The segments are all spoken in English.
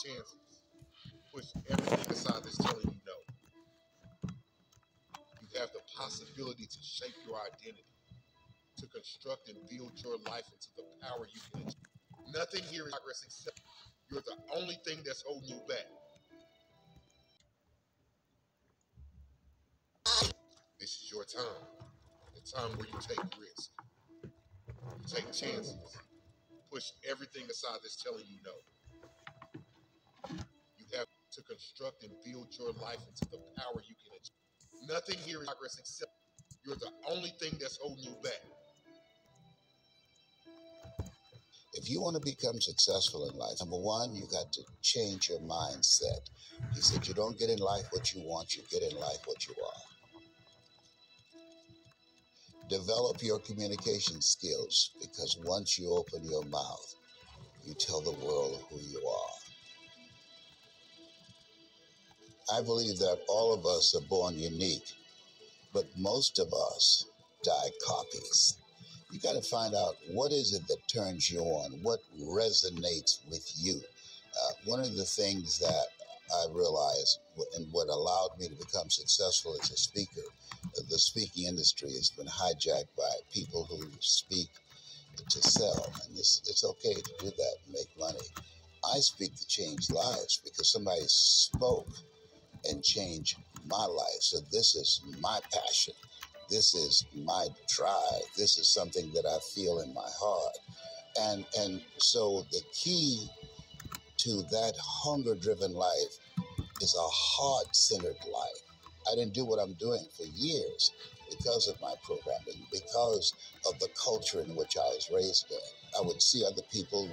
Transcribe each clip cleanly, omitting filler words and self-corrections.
chances. Push everything aside that's telling you no. You have the possibility to shape your identity, to construct and build your life into the power you can achieve. Nothing here is progress except you're the only thing that's holding you back. This is your time. The time where you take risks, you take chances, push everything aside that's telling you no. You have to construct and build your life into the power you can achieve. Nothing here is progress except you're the only thing that's holding you back. If you want to become successful in life, number one, you got to change your mindset. He said, you don't get in life what you want, you get in life what you are. Develop your communication skills, because once you open your mouth, you tell the world who you are. I believe that all of us are born unique, but most of us die copies. You got to find out, what is it that turns you on? What resonates with you? One of the things that I realized and what allowed me to become successful as a speaker, the speaking industry has been hijacked by people who speak to sell. And it's okay to do that and make money. I speak to change lives because somebody spoke and changed my life. So this is my passion. This is my drive. This is something that I feel in my heart. And so the key to that hunger-driven life is a heart-centered life. I didn't do what I'm doing for years because of my programming, because of the culture in which I was raised in. I would see other people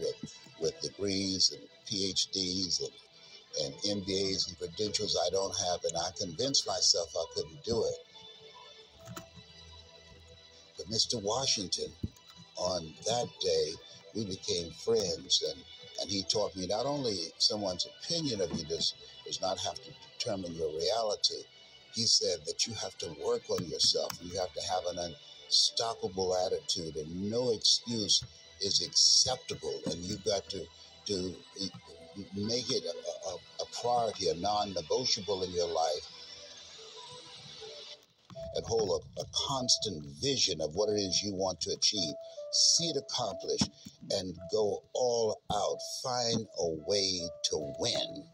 with degrees and PhDs and MBAs and credentials I don't have, and I convinced myself I couldn't do it. But Mr. Washington, on that day, we became friends, and he taught me not only someone's opinion of you does not have to determine your reality. He said that you have to work on yourself, and you have to have an unstoppable attitude, and no excuse is acceptable, and you've got to make it a priority, a non-negotiable in your life, and hold a constant vision of what it is you want to achieve. See it accomplished and go all out. Find a way to win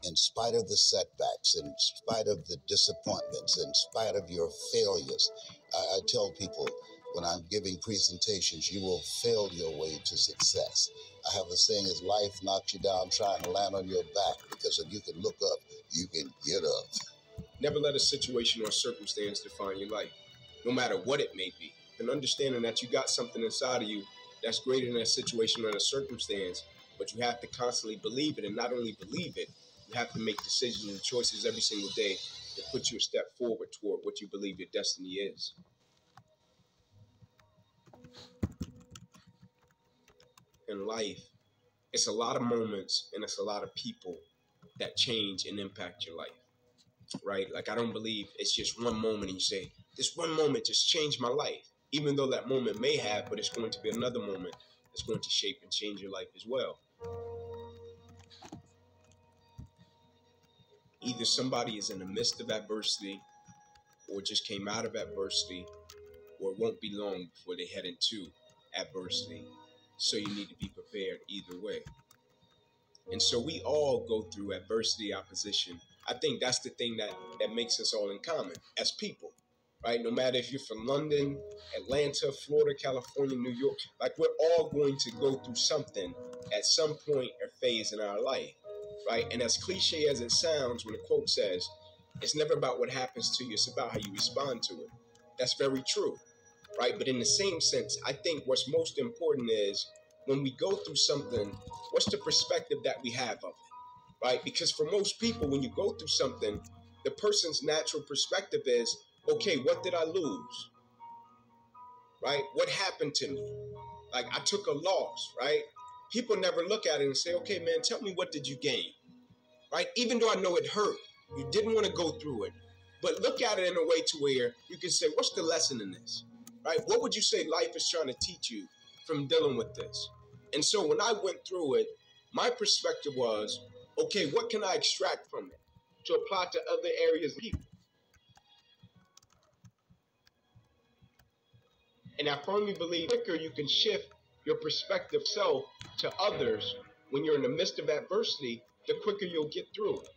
in spite of the setbacks, in spite of the disappointments, in spite of your failures. I tell people when I'm giving presentations, you will fail your way to success. I have a saying, is life knocks you down trying to land on your back, because if you can look up, you can get up. Never let a situation or circumstance define your life, no matter what it may be. And understanding that you got something inside of you that's greater than a situation or a circumstance, but you have to constantly believe it, and not only believe it, you have to make decisions and choices every single day that put you a step forward toward what you believe your destiny is. In life, it's a lot of moments and it's a lot of people that change and impact your life, right? Like, I don't believe it's just one moment and you say, this one moment just changed my life. Even though that moment may have, but it's going to be another moment that's going to shape and change your life as well. Either somebody is in the midst of adversity or just came out of adversity, or it won't be long before they head into adversity. So you need to be prepared either way. And so we all go through adversity, opposition. I think that's the thing that makes us all in common as people, right? No matter if you're from London, Atlanta, Florida, California, New York, like, we're all going to go through something at some point or phase in our life, right? And as cliche as it sounds, when the quote says, it's never about what happens to you, it's about how you respond to it. That's very true, right? But in the same sense, I think what's most important is, when we go through something, what's the perspective that we have of it, right? Because for most people, when you go through something, the person's natural perspective is, okay, what did I lose, right? What happened to me? Like, I took a loss, right? People never look at it and say, okay, man, tell me, what did you gain, right? Even though I know it hurt, you didn't want to go through it, but look at it in a way to where you can say, what's the lesson in this, right? What would you say life is trying to teach you from dealing with this? And so when I went through it, my perspective was, Okay, what can I extract from it to apply to other areas of people? And I firmly believe the quicker you can shift your perspective self to others when you're in the midst of adversity, the quicker you'll get through it.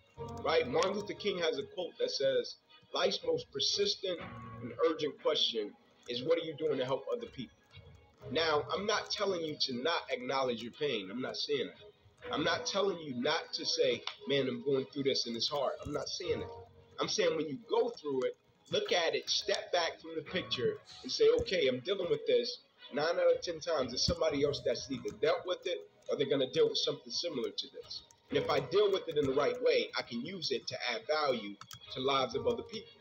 Right? Martin Luther King has a quote that says, life's most persistent and urgent question is, what are you doing to help other people? Now, I'm not telling you to not acknowledge your pain. I'm not saying that. I'm not telling you not to say, man, I'm going through this and it's hard. I'm not saying that. I'm saying when you go through it, look at it, step back from the picture and say, okay, I'm dealing with this. 9 out of 10 times, there's somebody else that's either dealt with it or they're going to deal with something similar to this. And if I deal with it in the right way, I can use it to add value to lives of other people.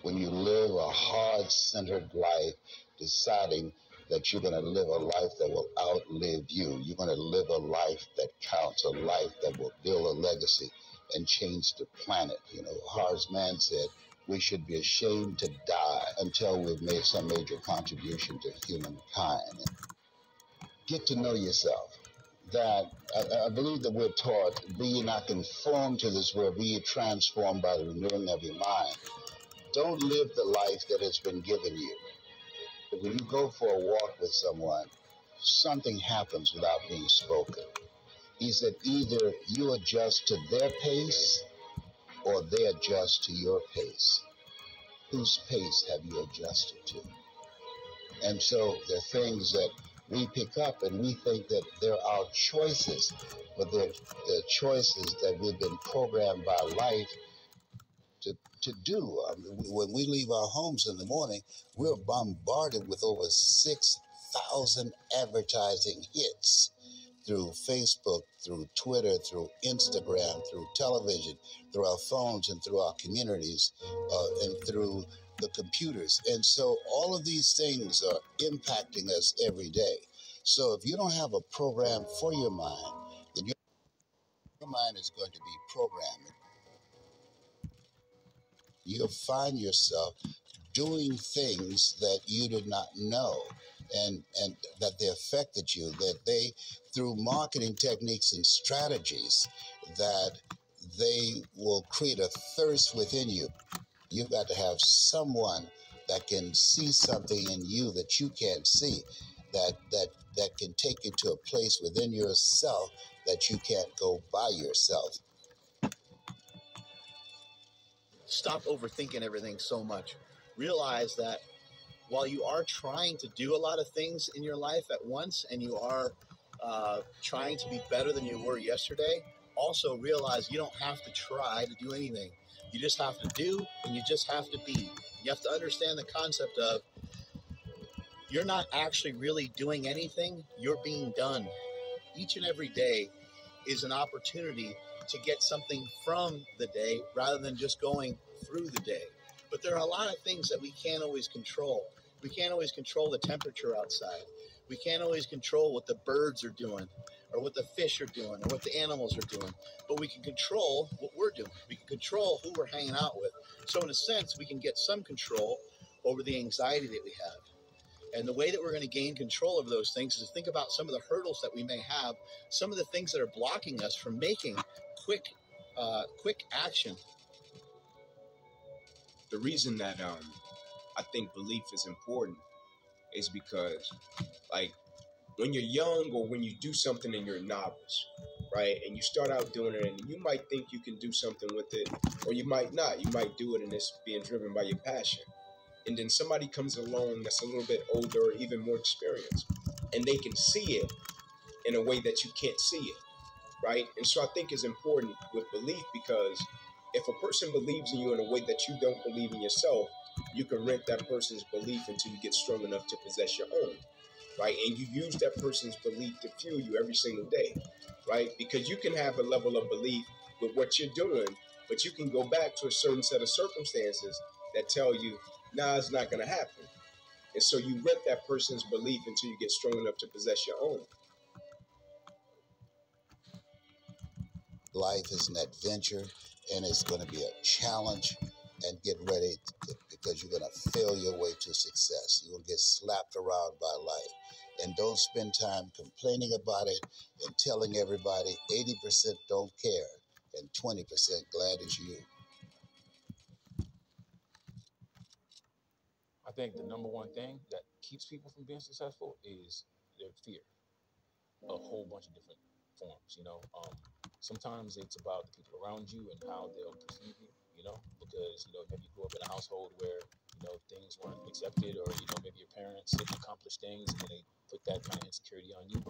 When you live a heart-centered life, deciding that you're going to live a life that will outlive you, you're going to live a life that counts, a life that will build a legacy and change the planet. You know, Horace Mann said, we should be ashamed to die until we've made some major contribution to humankind. Get to know yourself. That I believe that we're taught, be ye not conformed to this world, be ye transformed by the renewing of your mind. Don't live the life that has been given you. When you go for a walk with someone, something happens without being spoken. He said either you adjust to their pace or they adjust to your pace. Whose pace have you adjusted to? And so there are things that we pick up and we think that they're our choices, but they're choices that we've been programmed by life to do. When we leave our homes in the morning, we're bombarded with over 6,000 advertising hits through Facebook, through Twitter, through Instagram, through television, through our phones and through our communities, and through the computers. And so all of these things are impacting us every day. So if you don't have a program for your mind, then your mind is going to be programmed. You'll find yourself doing things that you did not know and that they affected you, that they, through marketing techniques and strategies, that they will create a thirst within you. You've got to have someone that can see something in you that you can't see, that can take you to a place within yourself that you can't go by yourself. Stop overthinking everything so much. Realize that while you are trying to do a lot of things in your life at once and you are trying to be better than you were yesterday, also realize you don't have to try to do anything. You just have to do, and you just have to be. You have to understand the concept of you're not actually really doing anything, you're being done. Each and every day is an opportunity to get something from the day rather than just going through the day. But there are a lot of things that we can't always control. We can't always control the temperature outside. We can't always control what the birds are doing or what the fish are doing or what the animals are doing. But we can control what we're doing. We can control who we're hanging out with. So in a sense, we can get some control over the anxiety that we have. And the way that we're going to gain control over those things is to think about some of the hurdles that we may have, some of the things that are blocking us from making quick action. The reason that I think belief is important is because, like, when you're young or when you do something and you're a novice, right, and you start out doing it and you might think you can do something with it, or you might not. You might do it and it's being driven by your passion. And then somebody comes along that's a little bit older or even more experienced, and they can see it in a way that you can't see it, right? And so I think it's important with belief, because if a person believes in you in a way that you don't believe in yourself, you can rent that person's belief until you get strong enough to possess your own, right? And you use that person's belief to fuel you every single day, right? Because you can have a level of belief with what you're doing, but you can go back to a certain set of circumstances that tell you, nah, it's not going to happen. And so you rent that person's belief until you get strong enough to possess your own. Life is an adventure, and it's going to be a challenge. And get ready because you're going to fail your way to success. You're going to get slapped around by life. and don't spend time complaining about it and telling everybody 80% don't care and 20% glad as you. I think the number one thing that keeps people from being successful is their fear. A whole bunch of different forms, sometimes it's about the people around you and how they'll perceive you, because maybe you grew up in a household where things weren't accepted, or maybe your parents didn't accomplish things and then they put that kind of insecurity on you.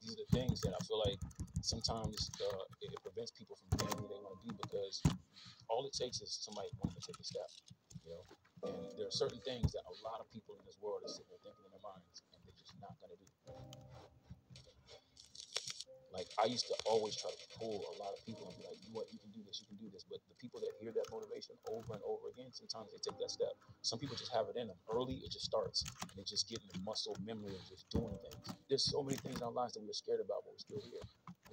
These are the things that I feel like sometimes it prevents people from being who they want to be, because all it takes is somebody wanting to take a step, you know. And there are certain things that a lot of people in this world are sitting there thinking in their minds, and they're just not gonna do. Like, I used to always try to pull a lot of people and be like, you know what, you can do this, you can do this. But the people that hear that motivation over and over again, sometimes they take that step. Some people just have it in them early. It just starts, and they just get in the muscle memory of just doing things. There's so many things in our lives that we were scared about, but we're still here.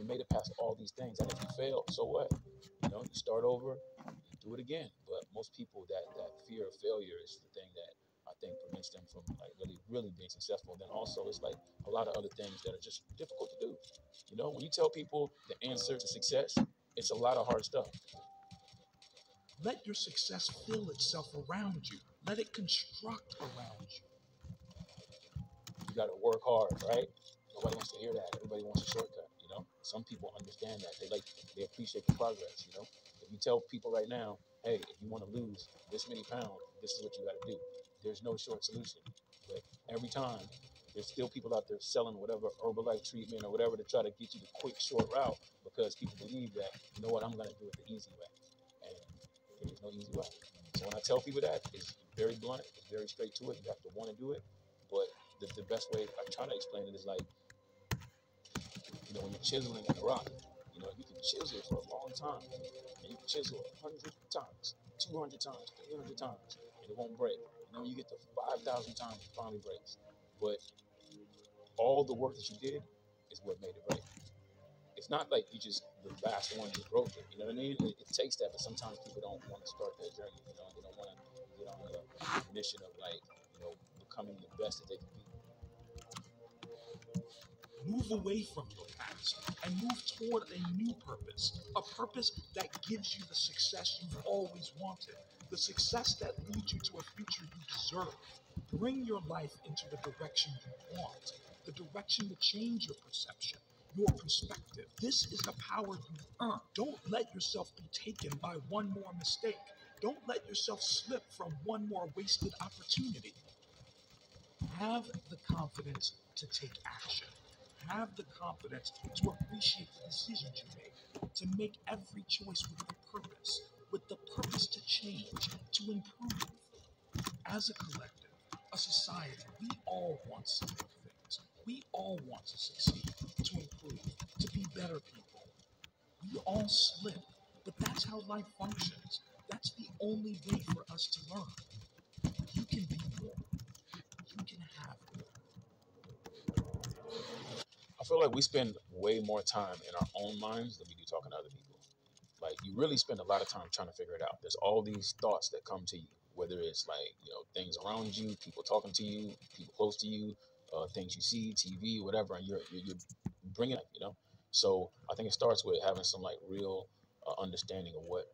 We made it past all these things, and if you fail, so what? You start over, you do it again. But most people, that fear of failure is the thing that I think prevents them from like really being successful. And then also, it's like a lot of other things that are just difficult to do. When you tell people the answer to success, it's a lot of hard stuff. Let your success feel itself around you. Let it construct around you. You got to work hard, right? Nobody wants to hear that. Everybody wants a shortcut. Some people understand that. They appreciate the progress. If you tell people right now, hey, if you want to lose this many pounds, this is what you got to do. There's no short solution. But every time, there's still people out there selling whatever Herbalife treatment or whatever to try to get you the quick, short route, because people believe that, I'm going to do it the easy way. And there is no easy way. So when I tell people that, it's very blunt, it's very straight to it. You have to want to do it. But the best way I try to explain it is like, when you're chiseling in a rock, you can chisel for a long time. And you can chisel 100 times, 200 times, 300 times, and it won't break. You get to 5,000 times, it finally breaks. But all the work that you did is what made it break. It's not like the last one just broke it. You know what I mean? It takes that, but sometimes people don't want to start that journey. They don't want to get on the mission of becoming the best that they can be. Move away from your past and move toward a new purpose, a purpose that gives you the success you've always wanted, the success that leads you to a future you deserve. Bring your life into the direction you want, the direction to change your perception, your perspective. This is the power you've earned. Don't let yourself be taken by one more mistake. Don't let yourself slip from one more wasted opportunity. Have the confidence to take action. Have the confidence to appreciate the decisions you make every choice with the purpose to change, to improve. As a collective, a society, we all want simple things. We all want to succeed, to improve, to be better people. We all slip, but that's how life functions. That's the only way for us to learn. You can be more. You can have more. I feel like we spend way more time in our own minds than we do talking to other people. Like, you really spend a lot of time trying to figure it out. There's all these thoughts that come to you, whether it's like, things around you, people talking to you, people close to you, things you see, TV, whatever, and you're bringing it, So I think it starts with having some like real understanding of what